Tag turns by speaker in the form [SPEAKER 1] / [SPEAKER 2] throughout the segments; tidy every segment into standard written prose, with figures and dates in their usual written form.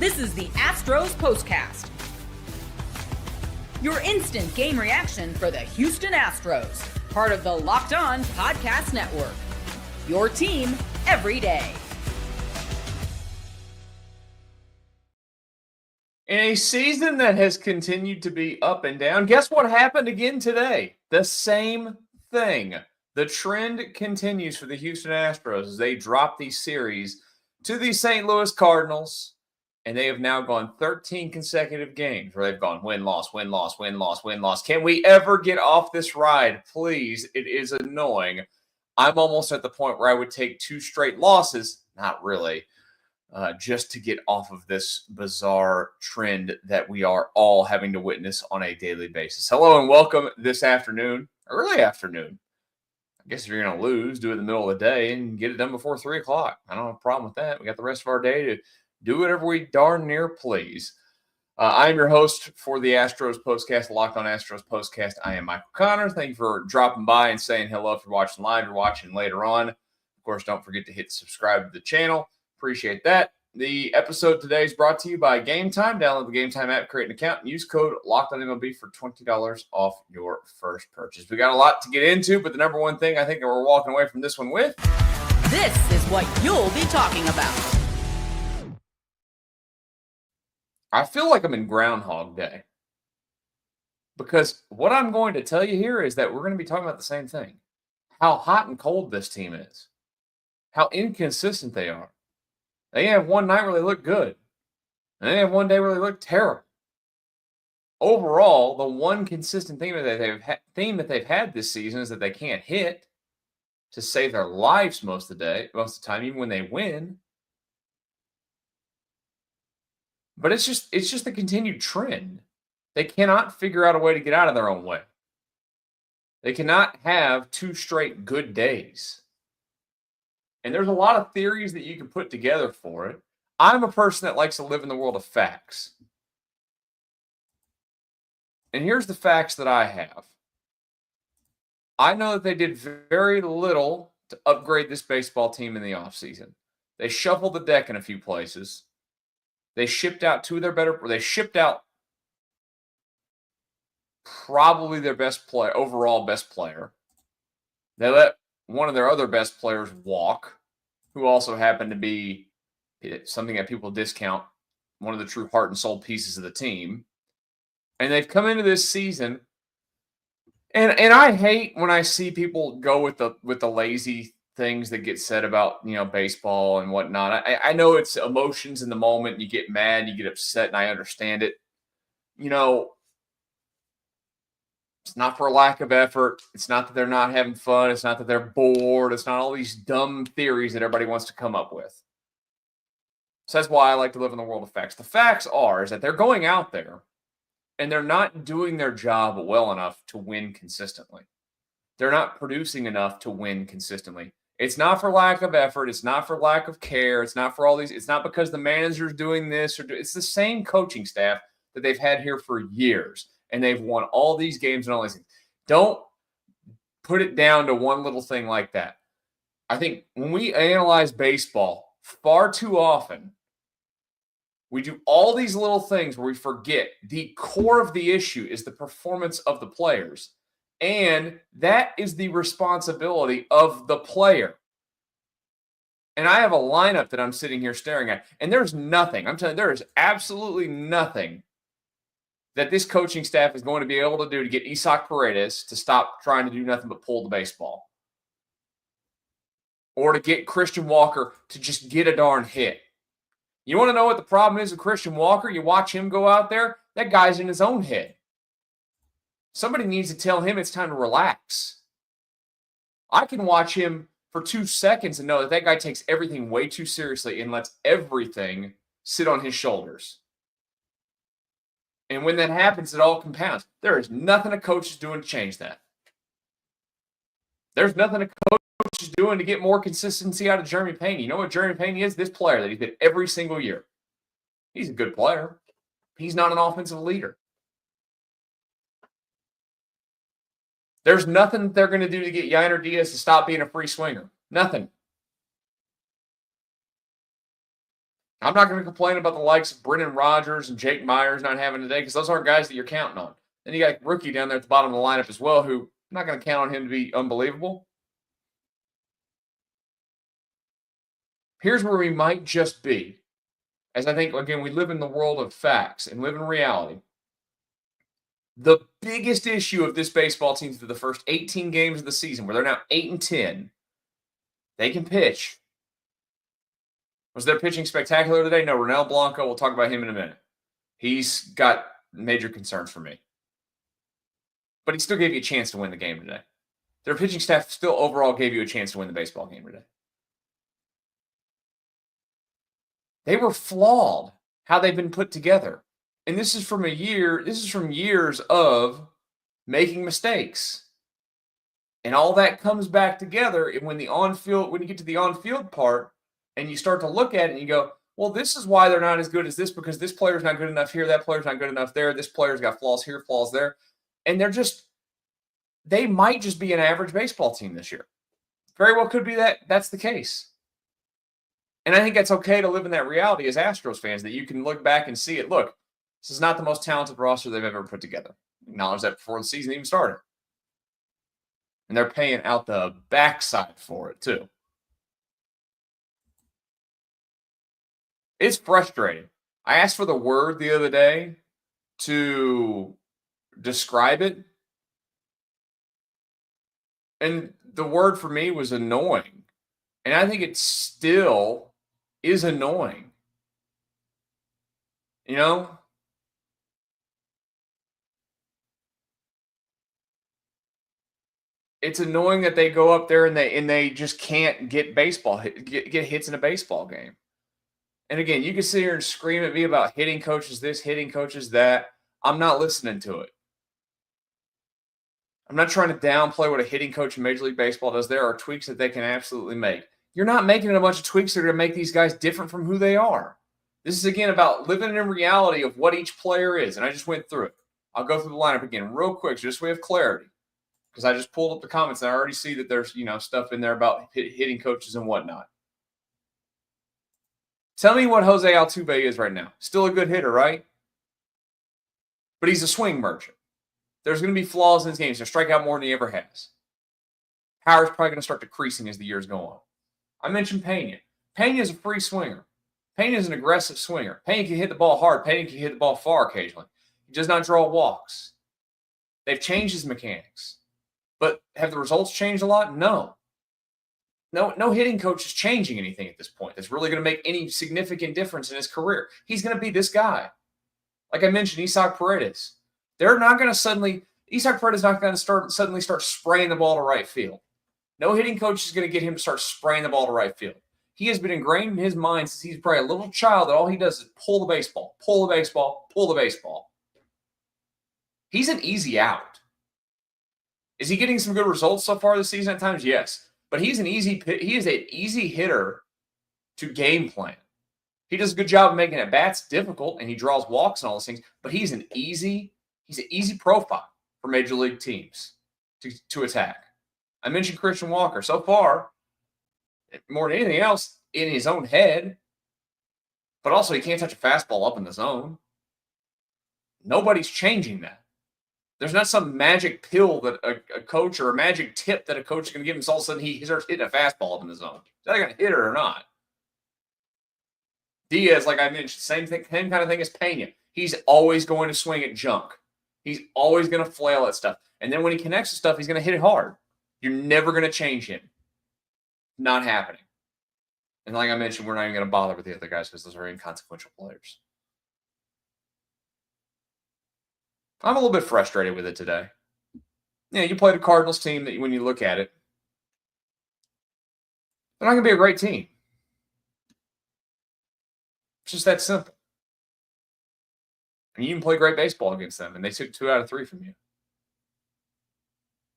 [SPEAKER 1] This is the Astros Postcast, your instant game reaction for the Houston Astros, part of the Locked On Podcast Network, your team every day.
[SPEAKER 2] In a season that has continued to be up and down, guess what happened again today? The same thing. The trend continues for the Houston Astros as they drop these series to the St. Louis Cardinals, and they have now gone 13 consecutive games where they've gone win-loss, win-loss, win-loss, win-loss. Can we ever get off this ride? Please, it is annoying. I'm almost at the point where I would take 2 straight losses, not really, just to get off of this bizarre trend that we are all having to witness on a daily basis. Hello and welcome this afternoon, early afternoon. I guess if you're going to lose, do it in the middle of the day and get it done before 3 o'clock. I don't have a problem with that. We got the rest of our day to do whatever we darn near please. I'm your host for the Astros Postcast, Locked On Astros Postcast. I am Michael Connor. Thank you for dropping by and saying hello if you're watching live or watching later on. Of course, don't forget to hit subscribe to the channel. Appreciate that. The episode today is brought to you by Gametime. Download the Gametime app, create an account, and use code LOCKEDONMLB for $20 off your first purchase. We got a lot to get into, but the number one thing I think that we're walking away from this one with.
[SPEAKER 1] This is what you'll be talking about.
[SPEAKER 2] I feel like I'm in Groundhog Day. Because what I'm going to tell you here is that we're going to be talking about the same thing. How hot and cold this team is. How inconsistent they are. They have one night where they look good. And they have one day where they look terrible. Overall, the one consistent theme that they've had this season is that they can't hit to save their lives most of the time, even when they win. But it's just the continued trend. They cannot figure out a way to get out of their own way. They cannot have 2 straight good days. And there's a lot of theories that you can put together for it. I'm a person that likes to live in the world of facts. And here's the facts that I have. I know that they did very little to upgrade this baseball team in the offseason. They shuffled the deck in a few places. They shipped out probably their overall best player. They let one of their other best players walk, who also happened to be something that people discount, one of the true heart and soul pieces of the team. And they've come into this season, and I hate when I see people go with the lazy things that get said about, baseball and whatnot. I know it's emotions in the moment. You get mad, you get upset, and I understand it. It's not for a lack of effort. It's not that they're not having fun. It's not that they're bored. It's not all these dumb theories that everybody wants to come up with. So that's why I like to live in the world of facts. The facts is that they're going out there and they're not doing their job well enough to win consistently. They're not producing enough to win consistently. It's not for lack of effort. It's not for lack of care. It's not for all these. It's not because the manager's doing this. It's the same coaching staff that they've had here for years. And they've won all these games and all these things. Don't put it down to one little thing like that. I think when we analyze baseball, far too often, we do all these little things where we forget the core of the issue is the performance of the players. And that is the responsibility of the player. And I have a lineup that I'm sitting here staring at. And there's nothing. I'm telling you, there is absolutely nothing that this coaching staff is going to be able to do to get Isaac Paredes to stop trying to do nothing but pull the baseball. Or to get Christian Walker to just get a darn hit. You want to know what the problem is with Christian Walker? You watch him go out there, that guy's in his own head. Somebody needs to tell him it's time to relax. I can watch him for 2 seconds and know that guy takes everything way too seriously and lets everything sit on his shoulders. And when that happens, it all compounds. There is nothing a coach is doing to change that. There's nothing a coach is doing to get more consistency out of Jeremy Payne. You know what Jeremy Payne is? This player that he did every single year. He's a good player. He's not an offensive leader. There's nothing that they're going to do to get Yainer Diaz to stop being a free swinger. Nothing. I'm not going to complain about the likes of Brendan Rodgers and Jake Myers not having today because those aren't guys that you're counting on. Then you got rookie down there at the bottom of the lineup as well, who I'm not going to count on him to be unbelievable. Here's where we might just be. As I think, again, we live in the world of facts and live in reality. The biggest issue of this baseball team through the first 18 games of the season, where they're now 8-10, they can pitch. Was their pitching spectacular today? No, Ronel Blanco, we'll talk about him in a minute. He's got major concerns for me. But he still gave you a chance to win the game today. Their pitching staff still overall gave you a chance to win the baseball game today. They were flawed how they've been put together. And this is from years of making mistakes. And all that comes back together and when you get to the on-field part and you start to look at it and you go, well, this is why they're not as good as this because this player's not good enough here, that player's not good enough there, this player's got flaws here, flaws there. And they might just be an average baseball team this year. Very well could be that's the case. And I think that's okay to live in that reality as Astros fans, that you can look back and see it. Look, this is not the most talented roster they've ever put together. Acknowledge that before the season even started. And they're paying out the backside for it, too. It's frustrating. I asked for the word the other day to describe it. And the word for me was annoying. And I think it still is annoying. You know? It's annoying that they go up there and they just can't get get hits in a baseball game. And again, you can sit here and scream at me about hitting coaches this, hitting coaches that. I'm not listening to it. I'm not trying to downplay what a hitting coach in Major League Baseball does. There are tweaks that they can absolutely make. You're not making a bunch of tweaks that are going to make these guys different from who they are. This is, again, about living in reality of what each player is. And I just went through it. I'll go through the lineup again real quick just so we have clarity. Because I just pulled up the comments and I already see that there's, stuff in there about hitting coaches and whatnot. Tell me what Jose Altuve is right now. Still a good hitter, right? But he's a swing merchant. There's going to be flaws in his game. He's going to strike out more than he ever has. Power's probably going to start decreasing as the years go on. I mentioned Pena. Pena is a free swinger. Pena is an aggressive swinger. Pena can hit the ball hard. Pena can hit the ball far occasionally. He does not draw walks. They've changed his mechanics. But have the results changed a lot? No. No hitting coach is changing anything at this point that's really going to make any significant difference in his career. He's going to be this guy. Like I mentioned, Isaac Paredes. They're not going to Isaac Paredes is not going to suddenly start spraying the ball to right field. No hitting coach is going to get him to start spraying the ball to right field. He has been ingrained in his mind since he's probably a little child that all he does is pull the baseball, pull the baseball, pull the baseball. He's an easy out. Is he getting some good results so far this season at times? Yes. But he is an easy hitter to game plan. He does a good job of making at bats difficult, and he draws walks and all those things. But he's an easy profile for major league teams to attack. I mentioned Christian Walker. So far, more than anything else, in his own head. But also, he can't touch a fastball up in the zone. Nobody's changing that. There's not some magic pill that a coach or a magic tip that a coach is going to give him. So all of a sudden, he starts hitting a fastball up in the zone. Is that going to hit it or not? Diaz, like I mentioned, same kind of thing as Pena. He's always going to swing at junk. He's always going to flail at stuff. And then when he connects to stuff, he's going to hit it hard. You're never going to change him. Not happening. And like I mentioned, we're not even going to bother with the other guys because those are inconsequential players. I'm a little bit frustrated with it today. Yeah, you played a Cardinals team that when you look at it, they're not going to be a great team. It's just that simple. And you can play great baseball against them, and they took 2 out of 3 from you.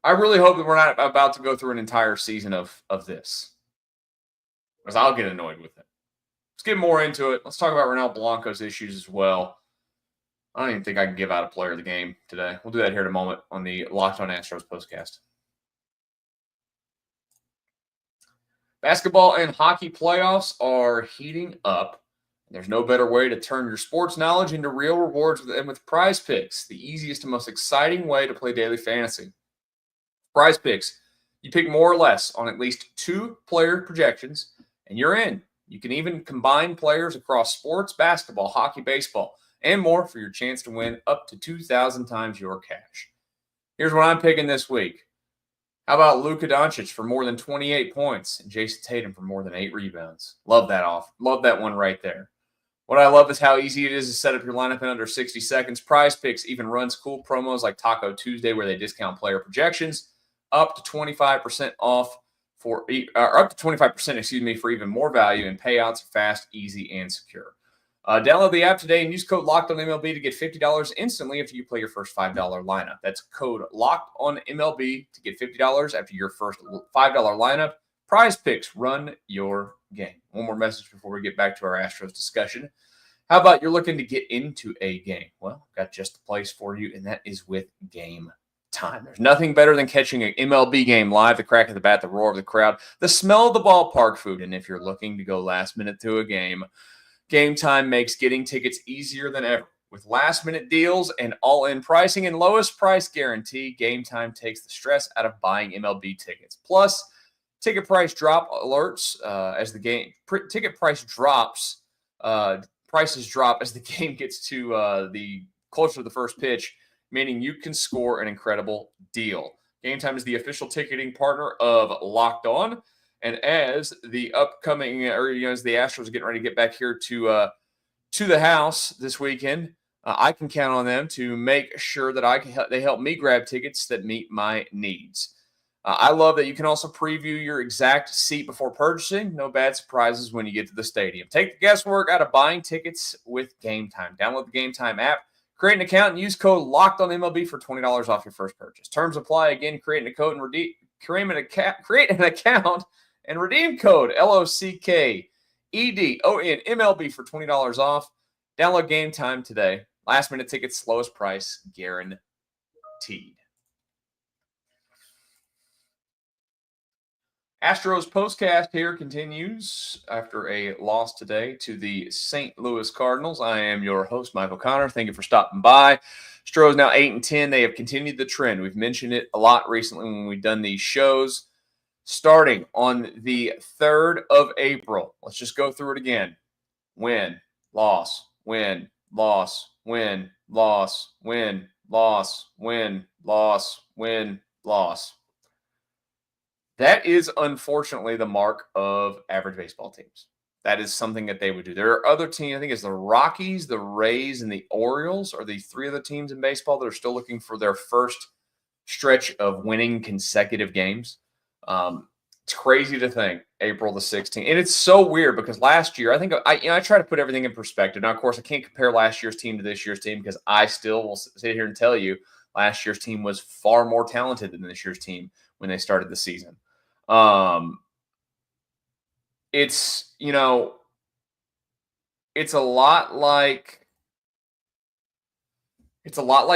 [SPEAKER 2] I really hope that we're not about to go through an entire season of this, because I'll get annoyed with it. Let's get more into it. Let's talk about Ronel Blanco's issues as well. I don't even think I can give out a player of the game today. We'll do that here in a moment on the Locked On Astros Postcast. Basketball and hockey playoffs are heating up. There's no better way to turn your sports knowledge into real rewards than with PrizePicks, the easiest and most exciting way to play daily fantasy. PrizePicks, you pick more or less on at least 2 player projections, and you're in. You can even combine players across sports, basketball, hockey, baseball, and more for your chance to win up to 2,000 times your cash. Here's what I'm picking this week. How about Luka Doncic for more than 28 points and Jason Tatum for more than 8 rebounds? Love that one right there. What I love is how easy it is to set up your lineup in under 60 seconds. PrizePicks even runs cool promos like Taco Tuesday where they discount player projections up to 25% off for up to 25%, for even more value, and payouts are fast, easy, and secure. Download the app today and use code LOCKEDONMLB to get $50 instantly after you play your first $5 lineup. That's code LOCKEDONMLB to get $50 after your first $5 lineup. PrizePicks, run your game. One more message before we get back to our Astros discussion. How about you're looking to get into a game? Well, I've got just the place for you, and that is with Gametime. There's nothing better than catching an MLB game live, the crack of the bat, the roar of the crowd, the smell of the ballpark food. And if you're looking to go last minute to a game, Gametime makes getting tickets easier than ever. With last-minute deals and all-in pricing and lowest price guarantee, Gametime takes the stress out of buying MLB tickets. Plus, ticket price drop alerts as the game ticket price drops. Prices drop as the game gets to the closer to the first pitch, meaning you can score an incredible deal. Gametime is the official ticketing partner of Locked On. And as the upcoming, as the Astros are getting ready to get back here to the house this weekend, I can count on them to make sure that they help me grab tickets that meet my needs. I love that you can also preview your exact seat before purchasing. No bad surprises when you get to the stadium. Take the guesswork out of buying tickets with Gametime. Download the Gametime app, create an account, and use code LOCKEDONMLB for $20 off your first purchase. Terms apply. Again, create an account and redeem code LOCKEDONMLB for $20 off. Download Gametime today. Last minute tickets, lowest price guaranteed. Astros Postcast here continues after a loss today to the St. Louis Cardinals. I am your host, Michael Connor. Thank you for stopping by. Astros now 8-10. They have continued the trend. We've mentioned it a lot recently when we've done these shows. Starting on the 3rd of April, let's just go through it again. Win, loss, win, loss, win, loss, win, loss, win, loss, win, loss. That is unfortunately the mark of average baseball teams. That is something that they would do. There are other teams, I think it's the Rockies, the Rays, and the Orioles are the 3 other teams in baseball that are still looking for their first stretch of winning consecutive games. It's crazy to think April the 16th. And it's so weird because last year, I think I try to put everything in perspective. Now, of course, I can't compare last year's team to this year's team because I still will sit here and tell you last year's team was far more talented than this year's team when they started the season. It's a lot like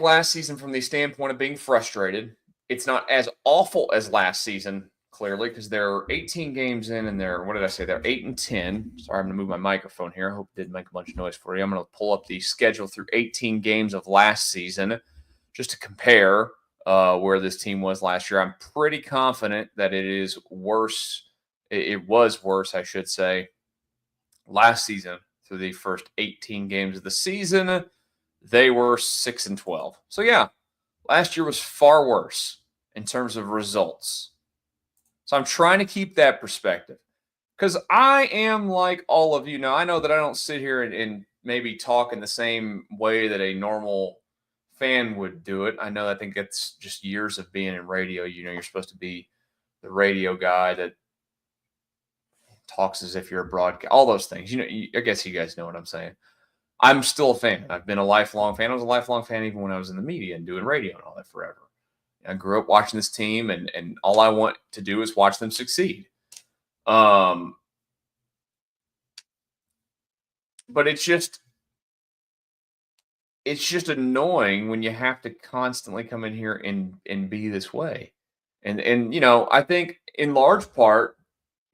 [SPEAKER 2] last season from the standpoint of being frustrated. It's not as awful as last season, clearly, because they're 18 games in and they're 8-10. Sorry, I'm going to move my microphone here. I hope it didn't make a bunch of noise for you. I'm going to pull up the schedule through 18 games of last season just to compare where this team was last year. I'm pretty confident that it is worse. It was worse, I should say, last season through the first 18 games of the season. They were 6-12. So, yeah, last year was far worse in terms of results. So I'm trying to keep that perspective because I am like all of you. Now, I know that I don't sit here and maybe talk in the same way that a normal fan would do it. I know I think it's just years of being in radio. You're supposed to be the radio guy that talks as if you're a broadcast, all those things. I guess you guys know what I'm saying. I'm still a fan. I've been a lifelong fan. I was a lifelong fan even when I was in the media and doing radio and all that forever. I grew up watching this team, and all I want to do is watch them succeed. But it's just annoying when you have to constantly come in here and be this way. And I think in large part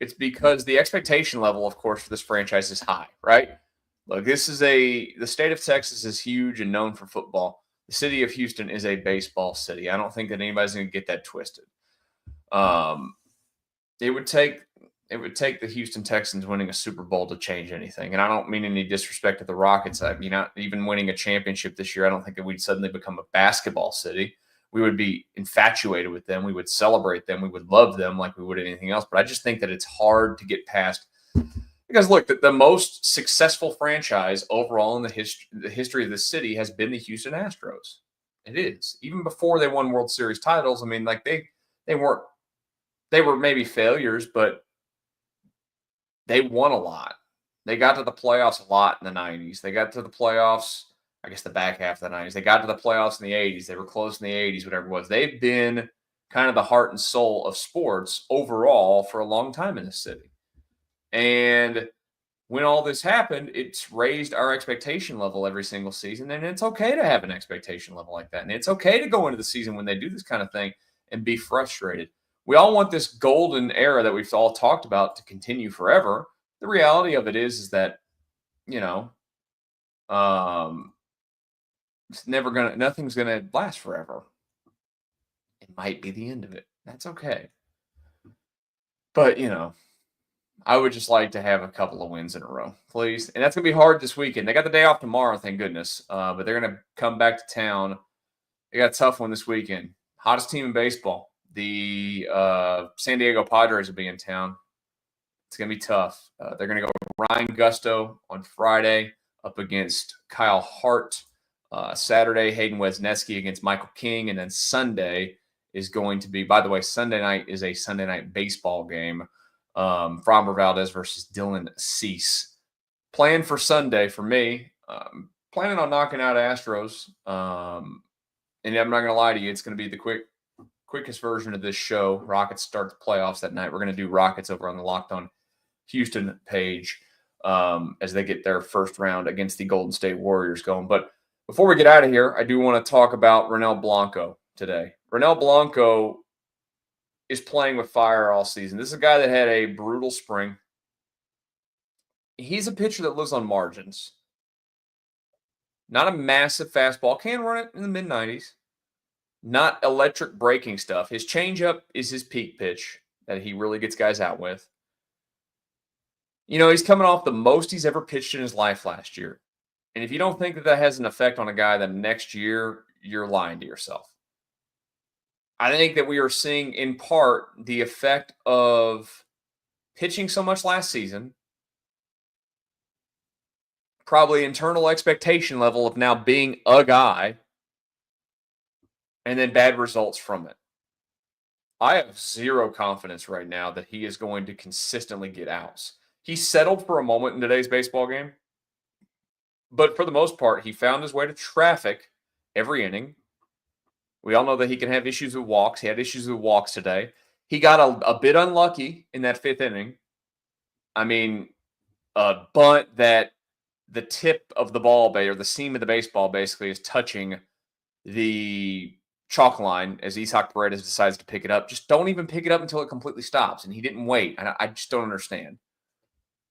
[SPEAKER 2] it's because the expectation level, of course, for this franchise is high, right? Look, the state of Texas is huge and known for football. The city of Houston is a baseball city. I don't think that anybody's going to get that twisted. It would take the Houston Texans winning a Super Bowl to change anything. And I don't mean any disrespect to the Rockets. I mean, not even winning a championship this year, I don't think that we'd suddenly become a basketball city. We would be infatuated with them. We would celebrate them. We would love them like we would anything else. But I just think that it's hard to get past. Because look, the most successful franchise overall in the history of the city has been the Houston Astros. It is. Even before they won World Series titles, I mean, like they were maybe failures, but they won a lot. They got to the playoffs a lot in the 90s. They got to the playoffs, I guess the back half of the 90s. They got to the playoffs in the 80s. They were close in the 80s, whatever it was. They've been kind of the heart and soul of sports overall for a long time in this city. And when all this happened, it's raised our expectation level every single season. And it's okay to have an expectation level like that. And it's okay to go into the season when they do this kind of thing and be frustrated. We all want this golden era that we've all talked about to continue forever. The reality of it is that, nothing's gonna last forever. It might be the end of it. That's okay. But, I would just like to have a couple of wins in a row, please. And that's going to be hard this weekend. They got the day off tomorrow, thank goodness. But they're going to come back to town. They got a tough one this weekend. Hottest team in baseball. The San Diego Padres will be in town. It's going to be tough. They're going to go with Ryan Gusto on Friday up against Kyle Hart. Saturday, Hayden Wesneski against Michael King. And then Sunday is going to be, by the way, Sunday night is a Sunday night baseball game. Framber Valdez versus Dylan Cease. Plan for Sunday for me. Planning on knocking out Astros. And I'm not going to lie to you, it's going to be the quickest version of this show. Rockets start the playoffs that night. We're going to do Rockets over on the Locked On Houston page as they get their first round against the Golden State Warriors going. But before we get out of here, I do want to talk about Ronel Blanco today. Ronel Blanco is playing with fire all season. This is a guy that had a brutal spring. He's a pitcher that lives on margins. Not a massive fastball. Can run it in the mid-90s. Not electric breaking stuff. His changeup is his peak pitch that he really gets guys out with. He's coming off the most he's ever pitched in his life last year. And if you don't think that has an effect on a guy, then next year, you're lying to yourself. I think that we are seeing, in part, the effect of pitching so much last season, probably internal expectation level of now being a guy, and then bad results from it. I have zero confidence right now that he is going to consistently get outs. He settled for a moment in today's baseball game, but for the most part, he found his way to traffic every inning. We all know that he can have issues with walks. He had issues with walks today. He got a bit unlucky in that fifth inning. I mean, a bunt that the tip of the ball or the seam of the baseball basically is touching the chalk line as Isaac Paredes decides to pick it up. Just don't even pick it up until it completely stops. And he didn't wait. And I just don't understand.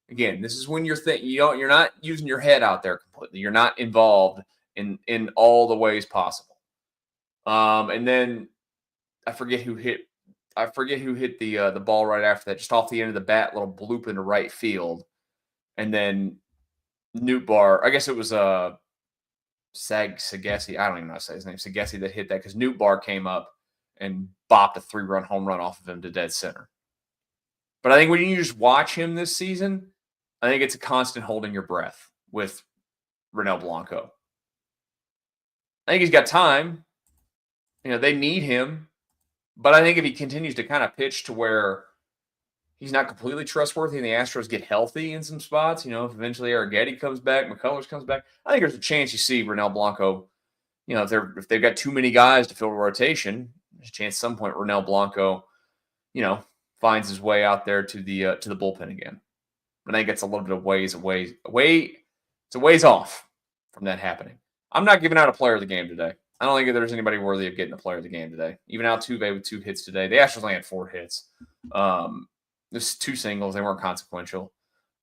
[SPEAKER 2] Again, this is when you're not using your head out there completely. You're not involved in all the ways possible. And then I forget who hit the ball right after that, just off the end of the bat, little bloop into right field. And then Nootbaar, I guess it was Sagassi. I don't even know how to say his name. Sagassi that hit that because Nootbaar came up and bopped a 3-run home run off of him to dead center. But I think when you just watch him this season, I think it's a constant holding your breath with Ronel Blanco. I think he's got time. They need him. But I think if he continues to kind of pitch to where he's not completely trustworthy and the Astros get healthy in some spots, if eventually Arrighetti comes back, McCullers comes back, I think there's a chance you see Ronel Blanco, if they've got too many guys to fill a rotation, there's a chance at some point Ronel Blanco, finds his way out there to the bullpen again. I think it's a little bit of ways it's a ways off from that happening. I'm not giving out a player of the game today. I don't think there's anybody worthy of getting a player of the game today. Even Altuve with 2 hits today. The Astros only had 4 hits. There's 2 singles. They weren't consequential.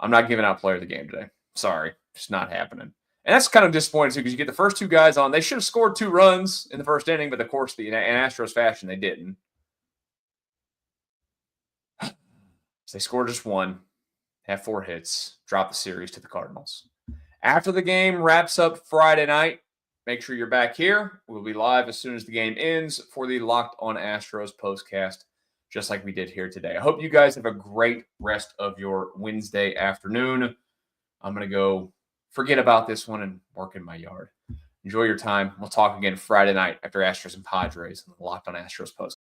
[SPEAKER 2] I'm not giving out player of the game today. Sorry. Just not happening. And that's kind of disappointing too, because you get the first two guys on. They should have scored 2 runs in the first inning, but of course, in Astros fashion, they didn't. So they scored just 1, have 4 hits, drop the series to the Cardinals. After the game wraps up Friday night, make sure you're back here. We'll be live as soon as the game ends for the Locked On Astros Postcast, just like we did here today. I hope you guys have a great rest of your Wednesday afternoon. I'm going to go forget about this one and work in my yard. Enjoy your time. We'll talk again Friday night after Astros and Padres on the Locked On Astros Postcast.